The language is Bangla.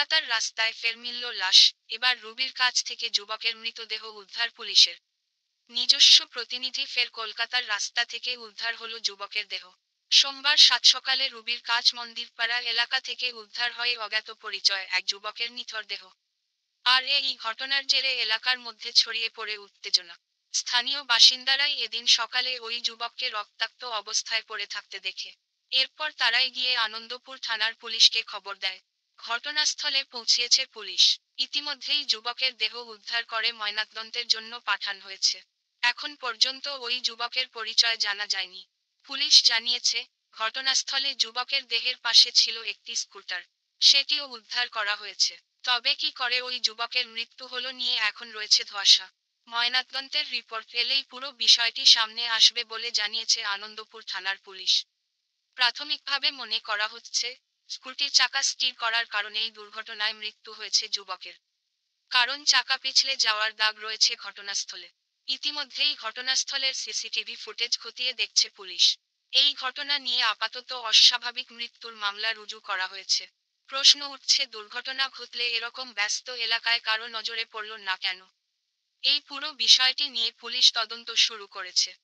কলকাতার রাস্তায় ফের মিলল লাশ। এবার রুবির কাছ থেকে যুবকের মৃতদেহ উদ্ধার পুলিশের। নিজস্ব প্রতিনিধি ফের কলকাতার রাস্তা থেকে উদ্ধার হলো যুবকের দেহ। সোমবার সাত সকালে রুবির কাছ মন্দিরপাড়া এলাকা থেকে উদ্ধার হয় অজ্ঞাত পরিচয় এক যুবকের নিথর দেহ। আর এই ঘটনার জেরে এলাকার মধ্যে ছড়িয়ে পড়ে উত্তেজনা। স্থানীয় বাসিন্দারাই এদিন সকালে ওই যুবককে রক্তাক্ত অবস্থায় পড়ে থাকতে দেখে। এরপর তারাই গিয়ে আনন্দপুর থানার পুলিশকে খবর দেয়। ঘটনাস্থলে পৌঁছিয়েছে পুলিশ। ইতিমধ্যেই যুবকের দেহ উদ্ধার করে ময়নাতদন্তের জন্য পাঠানো হয়েছে। এখন পর্যন্ত ওই যুবকের পরিচয় জানা যায়নি। পুলিশ জানিয়েছে, ঘটনাস্থলে যুবকের দেহের পাশে ছিল একটি স্কুটার। সেটিও উদ্ধার করা হয়েছে। তবে কি করে ওই যুবকের মৃত্যু হলো নিয়ে এখন রয়েছে ধোঁয়াশা। ময়নাতদন্তের রিপোর্ট এলেই পুরো বিষয়টি সামনে আসবে বলে জানিয়েছে আনন্দপুর থানার পুলিশ। প্রাথমিকভাবে মনে করা হচ্ছে, স্কুটির চাকা স্টির করার কারণেই দুর্ঘটনায় মৃত্যু হয়েছে যুবকের। কারণ চাকা পিছলে যাওয়ার দাগ রয়েছে ঘটনাস্থলে। ইতিমধ্যেই ঘটনাস্থলের সিসিটিভি ফুটেজ খতিয়ে দেখছে পুলিশ। এই ঘটনা নিয়ে আপাতত অস্বাভাবিক মৃত্যুর মামলা রুজু করা হয়েছে। প্রশ্ন উঠছে, দুর্ঘটনা ঘটলে এরকম ব্যস্ত এলাকায় কারো নজরে পড়ল না কেন? এই পুরো বিষয়টি নিয়ে পুলিশ তদন্ত শুরু করেছে।